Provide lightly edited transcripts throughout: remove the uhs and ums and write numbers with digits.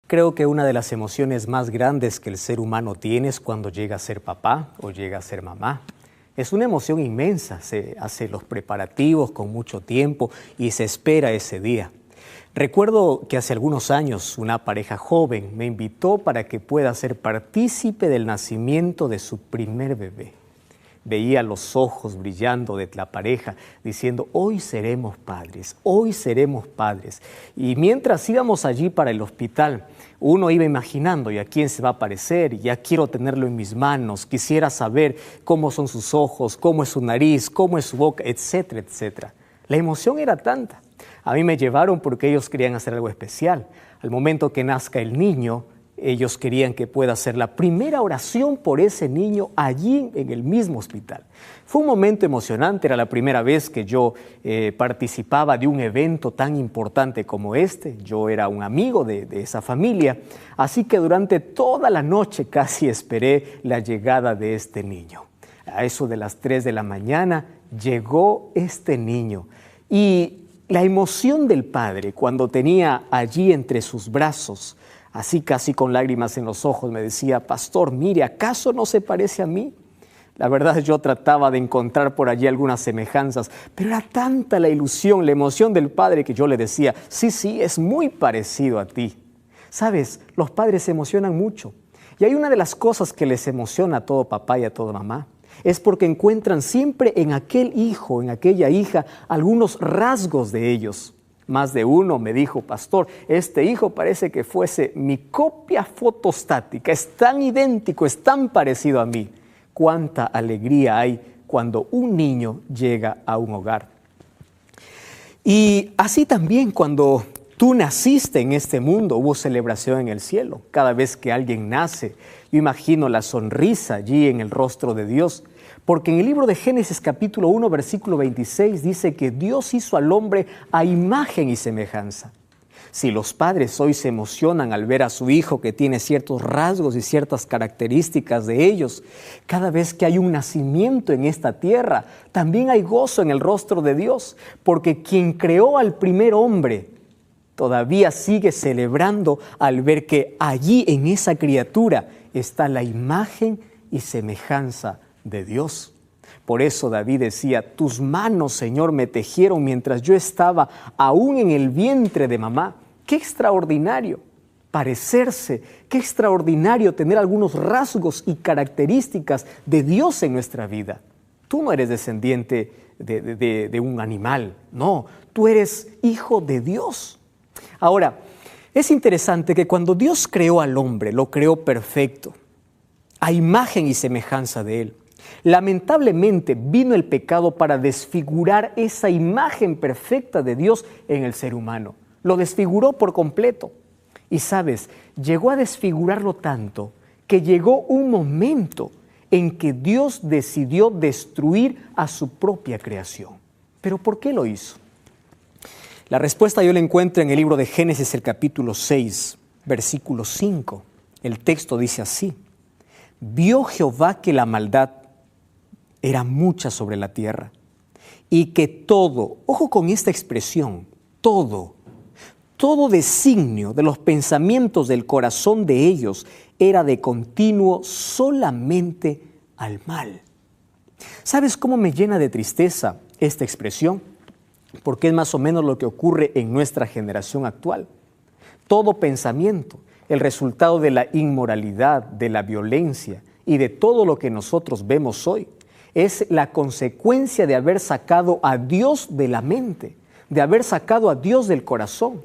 Creo que una de las emociones más grandes que el ser humano tiene es cuando llega a ser papá o llega a ser mamá. Es una emoción inmensa, se hacen los preparativos con mucho tiempo y se espera ese día. Recuerdo que hace algunos años una pareja joven me invitó para que pueda ser partícipe del nacimiento de su primer bebé. Veía los ojos brillando de la pareja diciendo, hoy seremos padres, hoy seremos padres. Y mientras íbamos allí para el hospital, uno iba imaginando, ¿y a quién se va a parecer? Ya quiero tenerlo en mis manos, quisiera saber cómo son sus ojos, cómo es su nariz, cómo es su boca, etcétera, etcétera. La emoción era tanta. A mí me llevaron porque ellos querían hacer algo especial. Al momento que nazca el niño, ellos querían que pueda hacer la primera oración por ese niño allí en el mismo hospital. Fue un momento emocionante, era la primera vez que yo participaba de un evento tan importante como este. Yo era un amigo de esa familia, así que durante toda la noche casi esperé la llegada de este niño. A eso de las 3 de la mañana llegó este niño y la emoción del padre cuando tenía allí entre sus brazos, así casi con lágrimas en los ojos, me decía, pastor, mire, ¿acaso no se parece a mí? La verdad yo trataba de encontrar por allí algunas semejanzas, pero era tanta la ilusión, la emoción del padre que yo le decía, sí, es muy parecido a ti. Sabes, los padres se emocionan mucho y hay una de las cosas que les emociona a todo papá y a toda mamá. Es porque encuentran siempre en aquel hijo, en aquella hija, algunos rasgos de ellos. Más de uno me dijo, pastor, este hijo parece que fuese mi copia fotostática, es tan idéntico, es tan parecido a mí. Cuánta alegría hay cuando un niño llega a un hogar. Y así también cuando tú naciste en este mundo, hubo celebración en el cielo. Cada vez que alguien nace, yo imagino la sonrisa allí en el rostro de Dios. Porque en el libro de Génesis capítulo 1, versículo 26 dice que Dios hizo al hombre a imagen y semejanza. Si los padres hoy se emocionan al ver a su hijo que tiene ciertos rasgos y ciertas características de ellos, cada vez que hay un nacimiento en esta tierra, también hay gozo en el rostro de Dios, porque quien creó al primer hombre todavía sigue celebrando al ver que allí en esa criatura está la imagen y semejanza de Dios. Por eso David decía, tus manos, Señor, me tejieron mientras yo estaba aún en el vientre de mamá. ¡Qué extraordinario parecerse! ¡Qué extraordinario tener algunos rasgos y características de Dios en nuestra vida! Tú no eres descendiente de un animal, no, tú eres hijo de Dios. Ahora, es interesante que cuando Dios creó al hombre, lo creó perfecto, a imagen y semejanza de él. Lamentablemente vino el pecado para desfigurar esa imagen perfecta de Dios en el ser humano. Lo desfiguró por completo. Y sabes, llegó a desfigurarlo tanto que llegó un momento en que Dios decidió destruir a su propia creación. ¿Pero por qué lo hizo? La respuesta yo la encuentro en el libro de Génesis, el capítulo 6, versículo 5. El texto dice así: vio Jehová que la maldad era mucha sobre la tierra y que todo, ojo con esta expresión, todo designio de los pensamientos del corazón de ellos era de continuo solamente al mal. ¿Sabes cómo me llena de tristeza esta expresión? Porque es más o menos lo que ocurre en nuestra generación actual. Todo pensamiento, el resultado de la inmoralidad, de la violencia y de todo lo que nosotros vemos hoy, es la consecuencia de haber sacado a Dios de la mente, de haber sacado a Dios del corazón.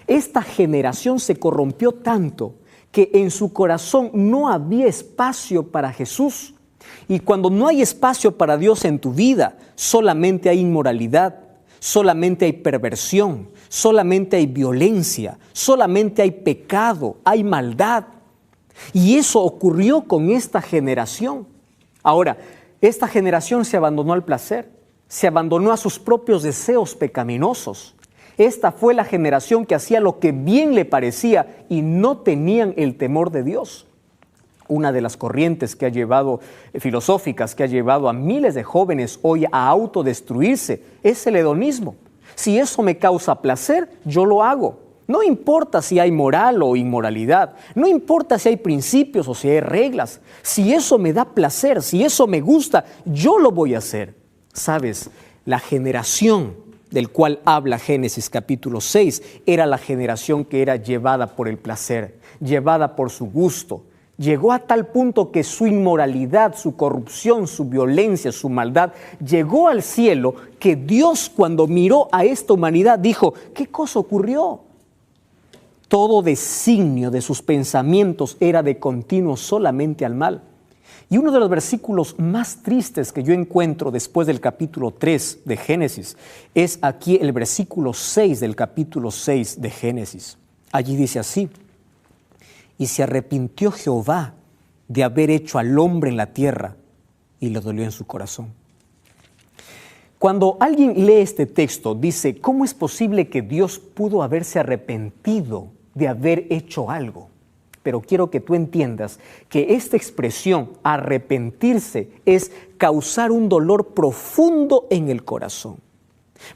Esta generación se corrompió tanto que en su corazón no había espacio para Jesús. Y cuando no hay espacio para Dios en tu vida, solamente hay inmoralidad, solamente hay perversión, solamente hay violencia, solamente hay pecado, hay maldad. Y eso ocurrió con esta generación. Ahora, esta generación se abandonó al placer, se abandonó a sus propios deseos pecaminosos. Esta fue la generación que hacía lo que bien le parecía y no tenían el temor de Dios. Una de las corrientes que ha llevado, filosóficas, que ha llevado a miles de jóvenes hoy a autodestruirse, es el hedonismo. Si eso me causa placer, yo lo hago. No importa si hay moral o inmoralidad, no importa si hay principios o si hay reglas, si eso me da placer, si eso me gusta, yo lo voy a hacer. ¿Sabes? La generación del cual habla Génesis capítulo 6 era la generación que era llevada por el placer, llevada por su gusto. Llegó a tal punto que su inmoralidad, su corrupción, su violencia, su maldad, llegó al cielo, que Dios, cuando miró a esta humanidad, dijo: ¿qué cosa ocurrió? Todo designio de sus pensamientos era de continuo solamente al mal. Y uno de los versículos más tristes que yo encuentro después del capítulo 3 de Génesis es aquí el versículo 6 del capítulo 6 de Génesis. Allí dice así: y se arrepintió Jehová de haber hecho al hombre en la tierra, y le dolió en su corazón. Cuando alguien lee este texto, dice: ¿cómo es posible que Dios pudo haberse arrepentido de haber hecho algo? Pero quiero que tú entiendas que esta expresión, arrepentirse, es causar un dolor profundo en el corazón.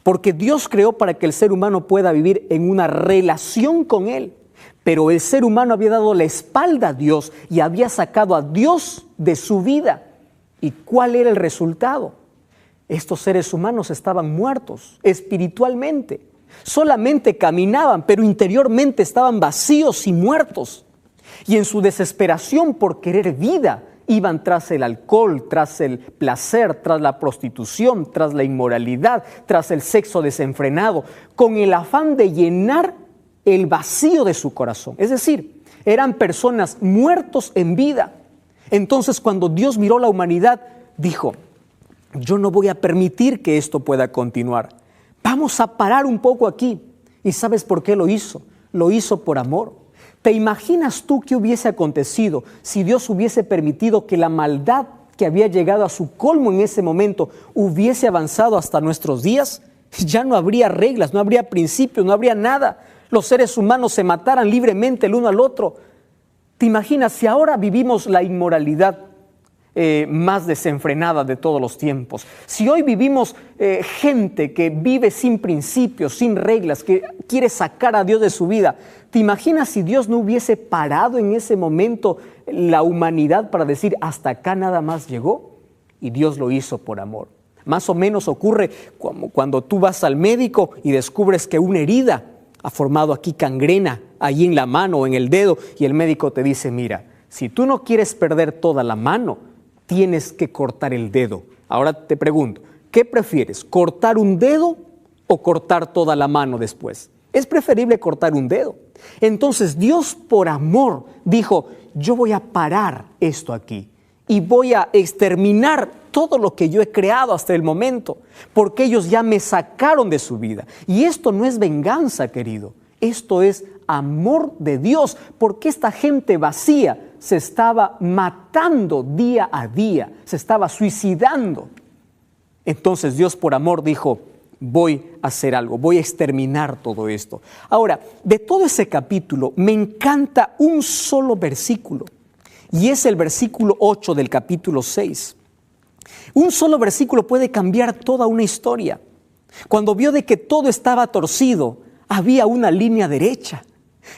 Porque Dios creó para que el ser humano pueda vivir en una relación con Él. Pero el ser humano había dado la espalda a Dios y había sacado a Dios de su vida. ¿Y cuál era el resultado? Estos seres humanos estaban muertos espiritualmente. Solamente caminaban, pero interiormente estaban vacíos y muertos. Y en su desesperación por querer vida, iban tras el alcohol, tras el placer, tras la prostitución, tras la inmoralidad, tras el sexo desenfrenado, con el afán de llenar el vacío de su corazón. Es decir, eran personas muertos en vida. Entonces, cuando Dios miró la humanidad, dijo: yo no voy a permitir que esto pueda continuar. Vamos a parar un poco aquí. ¿Y sabes por qué lo hizo? Lo hizo por amor. ¿Te imaginas tú qué hubiese acontecido si Dios hubiese permitido que la maldad que había llegado a su colmo en ese momento hubiese avanzado hasta nuestros días? Ya no habría reglas, no habría principios, no habría nada. Los seres humanos se mataran libremente el uno al otro. ¿Te imaginas si ahora vivimos la inmoralidad más desenfrenada de todos los tiempos? Si hoy vivimos gente que vive sin principios, sin reglas, que quiere sacar a Dios de su vida, ¿te imaginas si Dios no hubiese parado en ese momento la humanidad para decir: hasta acá nada más llegó? Y Dios lo hizo por amor. Más o menos ocurre como cuando tú vas al médico y descubres que una herida ha formado aquí gangrena, allí en la mano o en el dedo, y el médico te dice: mira, si tú no quieres perder toda la mano, tienes que cortar el dedo. Ahora te pregunto, ¿qué prefieres? ¿Cortar un dedo o cortar toda la mano después? Es preferible cortar un dedo. Entonces Dios, por amor, dijo: yo voy a parar esto aquí y voy a exterminar todo lo que yo he creado hasta el momento, porque ellos ya me sacaron de su vida. Y esto no es venganza, querido. Esto es amor de Dios, porque esta gente vacía se estaba matando día a día, se estaba suicidando. Entonces Dios, por amor, dijo: voy a hacer algo, voy a exterminar todo esto. Ahora, de todo ese capítulo me encanta un solo versículo, y es el versículo 8 del capítulo 6. Un solo versículo puede cambiar toda una historia. Cuando vio de que todo estaba torcido, había una línea derecha.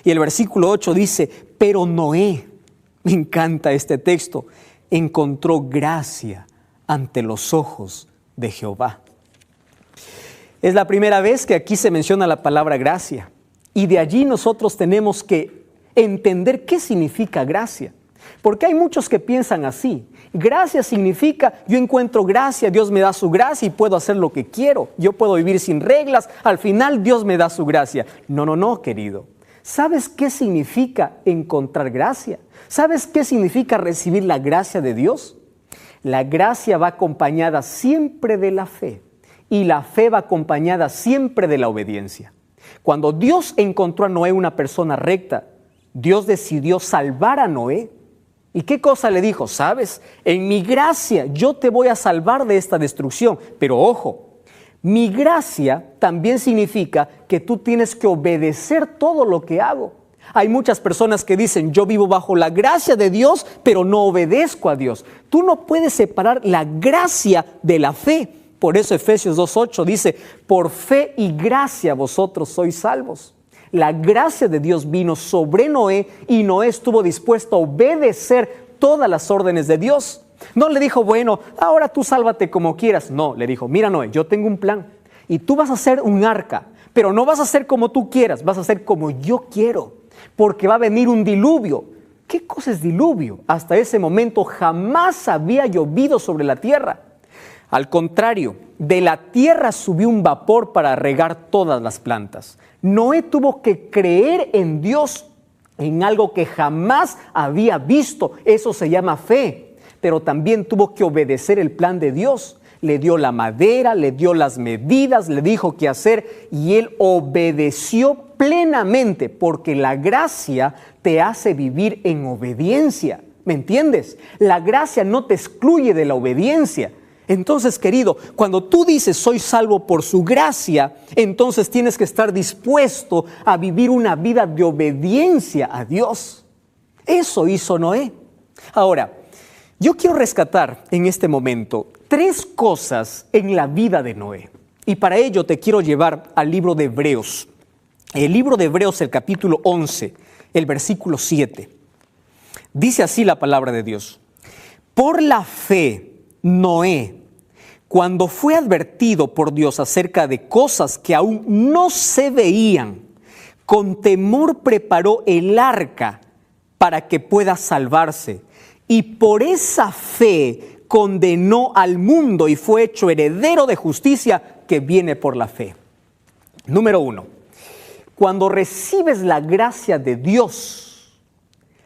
Y el versículo 8 dice: pero Noé, me encanta este texto, encontró gracia ante los ojos de Jehová. Es la primera vez que aquí se menciona la palabra gracia. Y de allí nosotros tenemos que entender qué significa gracia. Porque hay muchos que piensan así: gracia significa, yo encuentro gracia, Dios me da su gracia y puedo hacer lo que quiero. Yo puedo vivir sin reglas, al final Dios me da su gracia. No, querido. ¿Sabes qué significa encontrar gracia? ¿Sabes qué significa recibir la gracia de Dios? La gracia va acompañada siempre de la fe, y la fe va acompañada siempre de la obediencia. Cuando Dios encontró a Noé una persona recta, Dios decidió salvar a Noé. ¿Y qué cosa le dijo? ¿Sabes? En mi gracia yo te voy a salvar de esta destrucción. Pero ojo, mi gracia también significa que tú tienes que obedecer todo lo que hago. Hay muchas personas que dicen: yo vivo bajo la gracia de Dios, pero no obedezco a Dios. Tú no puedes separar la gracia de la fe. Por eso Efesios 2:8 dice: por fe y gracia vosotros sois salvos. La gracia de Dios vino sobre Noé y Noé estuvo dispuesto a obedecer todas las órdenes de Dios. No le dijo, bueno, ahora tú sálvate como quieras. No, le dijo, mira Noé, yo tengo un plan y tú vas a hacer un arca, pero no vas a hacer como tú quieras, vas a hacer como yo quiero, porque va a venir un diluvio. ¿Qué cosa es diluvio? Hasta ese momento jamás había llovido sobre la tierra. Al contrario, de la tierra subió un vapor para regar todas las plantas. Noé tuvo que creer en Dios, en algo que jamás había visto. Eso se llama fe. Pero también tuvo que obedecer el plan de Dios. Le dio la madera, le dio las medidas, le dijo qué hacer y él obedeció plenamente, porque la gracia te hace vivir en obediencia. ¿Me entiendes? La gracia no te excluye de la obediencia. Entonces, querido, cuando tú dices soy salvo por su gracia, entonces tienes que estar dispuesto a vivir una vida de obediencia a Dios. Eso hizo Noé. Ahora, yo quiero rescatar en este momento 3 cosas en la vida de Noé. Y para ello te quiero llevar al libro de Hebreos. El libro de Hebreos, el capítulo 11, el versículo 7. Dice así la palabra de Dios. Por la fe, Noé, cuando fue advertido por Dios acerca de cosas que aún no se veían, con temor preparó el arca para que pueda salvarse. Y por esa fe condenó al mundo y fue hecho heredero de justicia que viene por la fe. Número 1. Cuando recibes la gracia de Dios,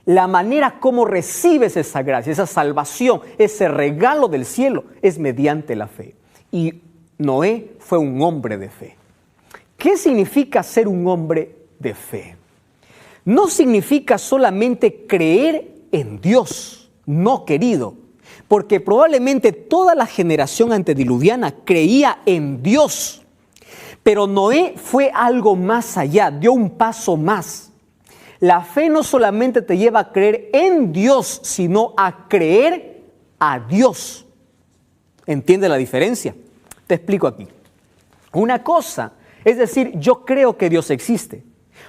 la manera como recibes esa gracia, esa salvación, ese regalo del cielo, es mediante la fe. Y Noé fue un hombre de fe. ¿Qué significa ser un hombre de fe? No significa solamente creer en Dios, no, querido, porque probablemente toda la generación antediluviana creía en Dios. Pero Noé fue algo más allá, dio un paso más. La fe no solamente te lleva a creer en Dios, sino a creer a Dios. ¿Entiende la diferencia? Te explico aquí. Una cosa es decir, yo creo que Dios existe.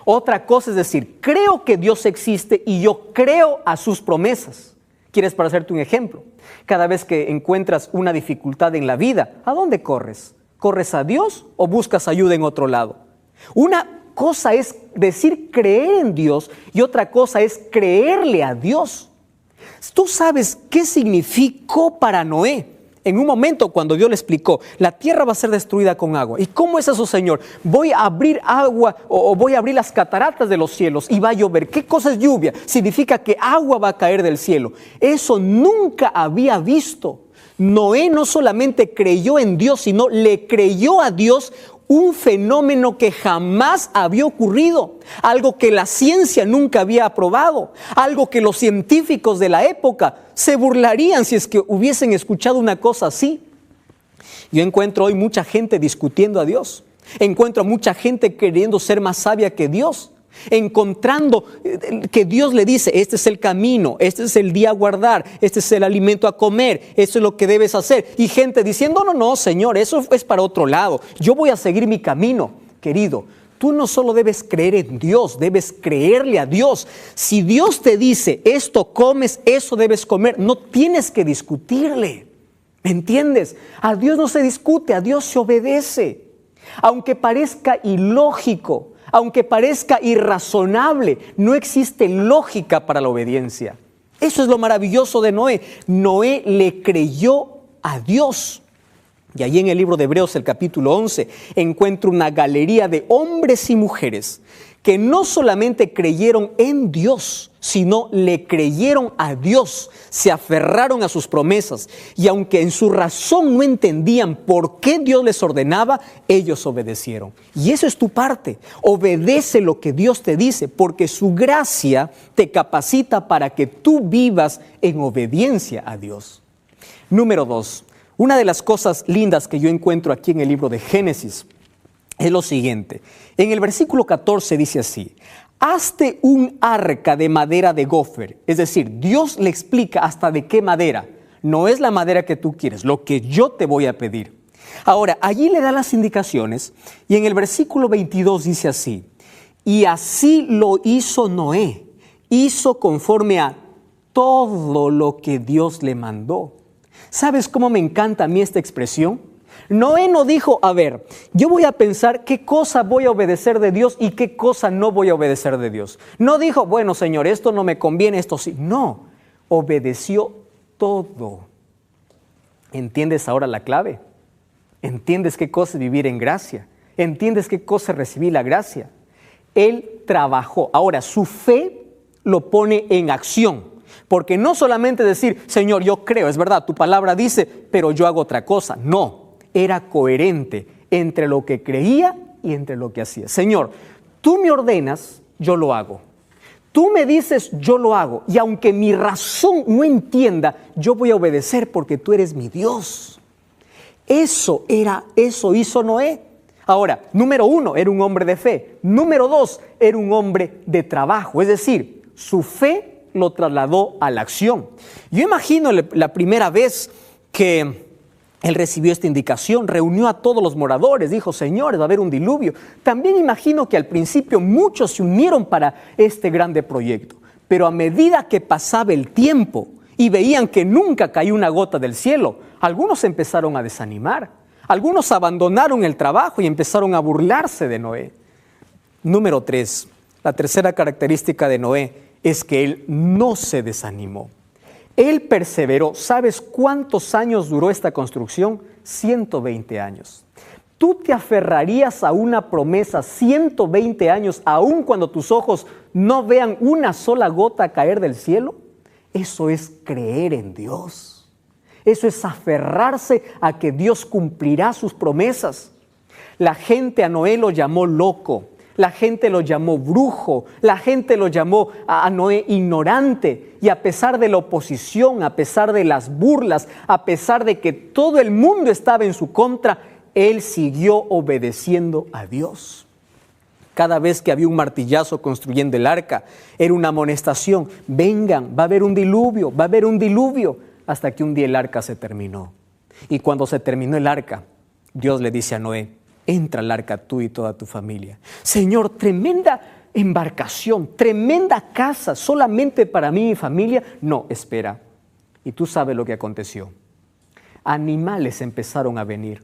Otra cosa es decir, creo que Dios existe y yo creo a sus promesas. ¿Quieres para hacerte un ejemplo? Cada vez que encuentras una dificultad en la vida, ¿a dónde corres? ¿Corres a Dios o buscas ayuda en otro lado? Una cosa es decir creer en Dios y otra cosa es creerle a Dios. Tú sabes qué significó para Noé. En un momento cuando Dios le explicó, la tierra va a ser destruida con agua. ¿Y cómo es eso, Señor? Voy a abrir agua o voy a abrir las cataratas de los cielos y va a llover. ¿Qué cosa es lluvia? Significa que agua va a caer del cielo. Eso nunca había visto. Noé no solamente creyó en Dios, sino le creyó a Dios un fenómeno que jamás había ocurrido, algo que la ciencia nunca había aprobado, algo que los científicos de la época se burlarían si es que hubiesen escuchado una cosa así. Yo encuentro hoy mucha gente discutiendo a Dios, encuentro a mucha gente queriendo ser más sabia que Dios, encontrando que Dios le dice, este es el camino, este es el día a guardar, este es el alimento a comer, esto es lo que debes hacer. Y gente diciendo, no, Señor, eso es para otro lado, yo voy a seguir mi camino. Querido, tú no solo debes creer en Dios, debes creerle a Dios. Si Dios te dice, esto comes, eso debes comer, no tienes que discutirle. ¿Me entiendes? A Dios no se discute, a Dios se obedece. Aunque parezca ilógico, aunque parezca irrazonable, no existe lógica para la obediencia. Eso es lo maravilloso de Noé. Noé le creyó a Dios. Y allí en el libro de Hebreos, el capítulo 11, encuentro una galería de hombres y mujeres que no solamente creyeron en Dios, sino le creyeron a Dios, se aferraron a sus promesas. Y aunque en su razón no entendían por qué Dios les ordenaba, ellos obedecieron. Y eso es tu parte. Obedece lo que Dios te dice, porque su gracia te capacita para que tú vivas en obediencia a Dios. Número 2. Una de las cosas lindas que yo encuentro aquí en el libro de Génesis es lo siguiente. En el versículo 14 dice así: hazte un arca de madera de gofer. Es decir, Dios le explica hasta de qué madera. No es la madera que tú quieres, lo que yo te voy a pedir. Ahora, allí le da las indicaciones y en el versículo 22 dice así: Y así lo hizo Noé. Hizo conforme a todo lo que Dios le mandó. ¿Sabes cómo me encanta a mí esta expresión? Noé no dijo, a ver, yo voy a pensar qué cosa voy a obedecer de Dios y qué cosa no voy a obedecer de Dios. No dijo, bueno, Señor, esto no me conviene, esto sí. No, obedeció todo. ¿Entiendes ahora la clave? ¿Entiendes qué cosa es vivir en gracia? ¿Entiendes qué cosa es recibir la gracia? Él trabajó. Ahora, su fe lo pone en acción. Porque no solamente decir, Señor, yo creo, es verdad, tu palabra dice, pero yo hago otra cosa. No, era coherente entre lo que creía y entre lo que hacía. Señor, tú me ordenas, yo lo hago. Tú me dices, yo lo hago. Y aunque mi razón no entienda, yo voy a obedecer porque tú eres mi Dios. Eso hizo Noé. Ahora, número 1, era un hombre de fe. Número 2, era un hombre de trabajo. Es decir, su fe lo trasladó a la acción. Yo imagino la primera vez que él recibió esta indicación, reunió a todos los moradores, dijo, señores, va a haber un diluvio. También imagino que al principio muchos se unieron para este grande proyecto, pero a medida que pasaba el tiempo y veían que nunca cayó una gota del cielo, algunos empezaron a desanimar, algunos abandonaron el trabajo y empezaron a burlarse de Noé. Número 3, la tercera característica de Noé es que él no se desanimó. Él perseveró. ¿Sabes cuántos años duró esta construcción? 120 años. ¿Tú te aferrarías a una promesa 120 años, aun cuando tus ojos no vean una sola gota caer del cielo? Eso es creer en Dios. Eso es aferrarse a que Dios cumplirá sus promesas. La gente a Noé lo llamó loco. La gente lo llamó brujo, la gente lo llamó a Noé ignorante, y a pesar de la oposición, a pesar de las burlas, a pesar de que todo el mundo estaba en su contra, él siguió obedeciendo a Dios. Cada vez que había un martillazo construyendo el arca, era una amonestación, vengan, va a haber un diluvio, va a haber un diluvio, hasta que un día el arca se terminó. Y cuando se terminó el arca, Dios le dice a Noé, entra al arca tú y toda tu familia. Señor, tremenda embarcación, tremenda casa, solamente para mí y mi familia. No, espera. Y tú sabes lo que aconteció. Animales empezaron a venir,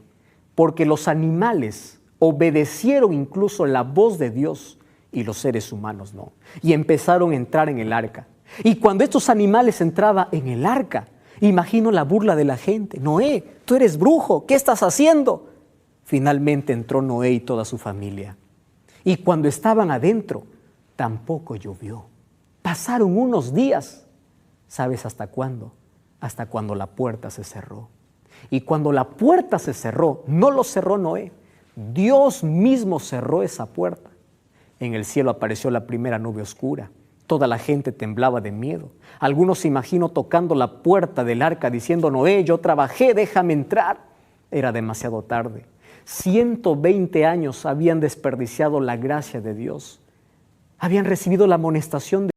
porque los animales obedecieron incluso la voz de Dios y los seres humanos no. Y empezaron a entrar en el arca. Y cuando estos animales entraban en el arca, imagino la burla de la gente. Noé, tú eres brujo, ¿qué estás haciendo? Finalmente entró Noé y toda su familia. Y cuando estaban adentro, tampoco llovió. Pasaron unos días. ¿Sabes hasta cuándo? Hasta cuando la puerta se cerró. Y cuando la puerta se cerró, no lo cerró Noé. Dios mismo cerró esa puerta. En el cielo apareció la primera nube oscura. Toda la gente temblaba de miedo. Algunos se imaginó tocando la puerta del arca diciendo, Noé, yo trabajé, déjame entrar. Era demasiado tarde. 120 años habían desperdiciado la gracia de Dios. Habían recibido la amonestación de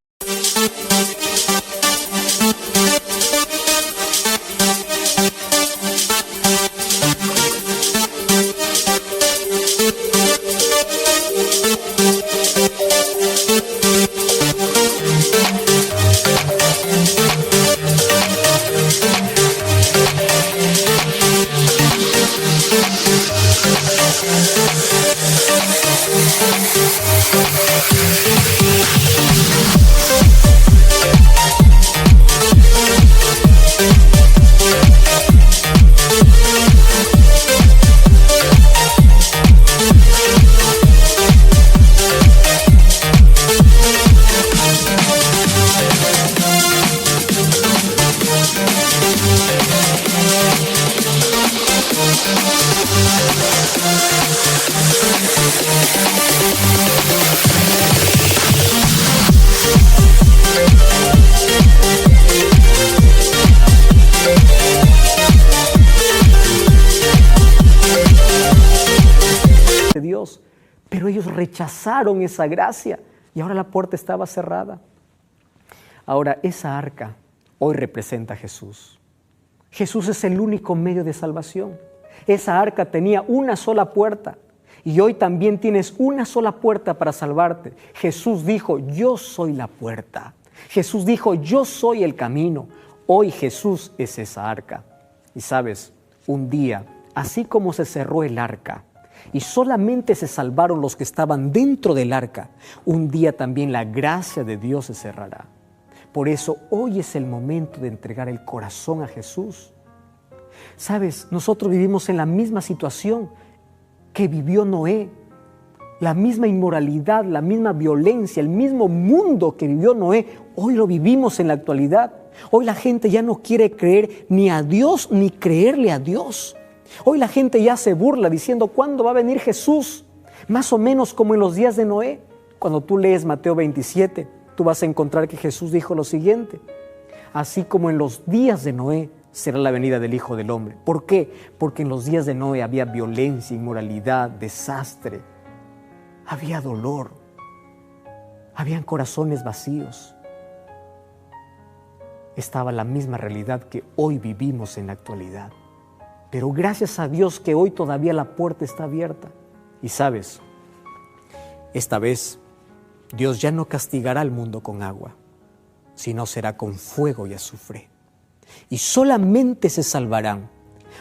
Dios, pero ellos rechazaron esa gracia y ahora la puerta estaba cerrada. Ahora, esa arca hoy representa a Jesús. Jesús es el único medio de salvación. Esa arca tenía una sola puerta Y hoy también tienes una sola puerta para salvarte. Jesús dijo, yo soy la puerta. Jesús dijo, yo soy el camino. Hoy Jesús es esa arca. Y sabes, un día, así como se cerró el arca y solamente se salvaron los que estaban dentro del arca, un día también la gracia de Dios se cerrará. Por eso hoy es el momento de entregar el corazón a Jesús. Sabes, nosotros vivimos en la misma situación que vivió Noé. La misma inmoralidad, la misma violencia, el mismo mundo que vivió Noé, hoy lo vivimos en la actualidad. Hoy la gente ya no quiere creer ni a Dios ni creerle a Dios. Hoy la gente ya se burla diciendo, ¿cuándo va a venir Jesús? Más o menos como en los días de Noé. Cuando tú lees Mateo 27, tú vas a encontrar que Jesús dijo lo siguiente: así como en los días de Noé será la venida del Hijo del Hombre. ¿Por qué? Porque en los días de Noé había violencia, inmoralidad, desastre. Había dolor. Habían corazones vacíos. Estaba la misma realidad que hoy vivimos en la actualidad. Pero gracias a Dios que hoy todavía la puerta está abierta. Y sabes, esta vez Dios ya no castigará al mundo con agua, sino será con fuego y azufre. Y solamente se salvarán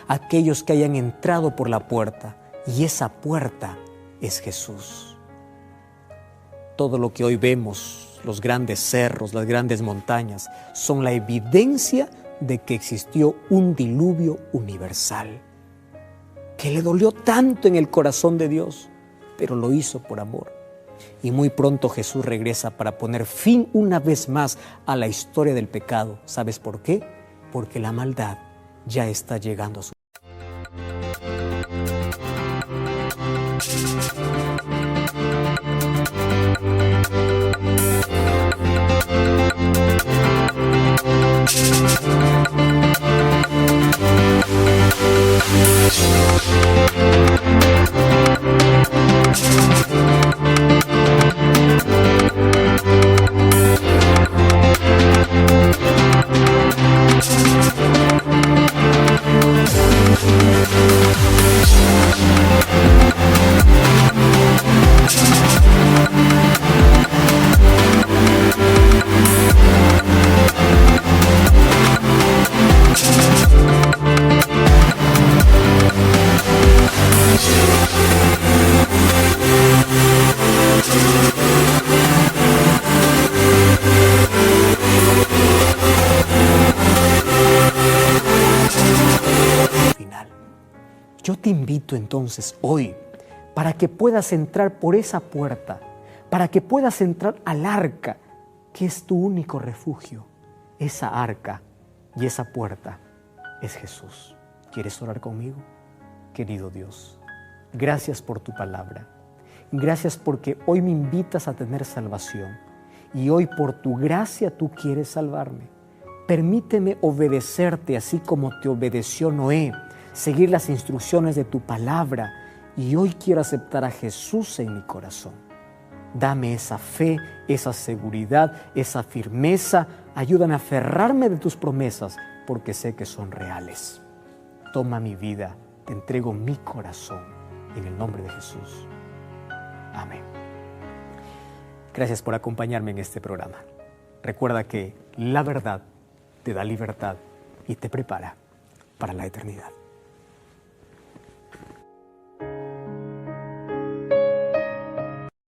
aquellos que hayan entrado por la puerta, y esa puerta es Jesús. Todo lo que hoy vemos, los grandes cerros, las grandes montañas, son la evidencia de que existió un diluvio universal, que le dolió tanto en el corazón de Dios, pero lo hizo por amor. Y muy pronto Jesús regresa para poner fin una vez más a la historia del pecado. ¿Sabes por qué? Porque la maldad ya está llegando a su final. Yo te invito entonces hoy para que puedas entrar por esa puerta, para que puedas entrar al arca, que es tu único refugio. Esa arca y esa puerta es Jesús. ¿Quieres orar conmigo? Querido Dios, gracias por tu palabra. Gracias porque hoy me invitas a tener salvación y hoy por tu gracia tú quieres salvarme. Permíteme obedecerte así como te obedeció Noé, seguir las instrucciones de tu palabra, y hoy quiero aceptar a Jesús en mi corazón. Dame esa fe, esa seguridad, esa firmeza. Ayúdame a aferrarme de tus promesas porque sé que son reales. Toma mi vida, te entrego mi corazón en el nombre de Jesús. Amén. Gracias por acompañarme en este programa. Recuerda que la verdad te da libertad y te prepara para la eternidad.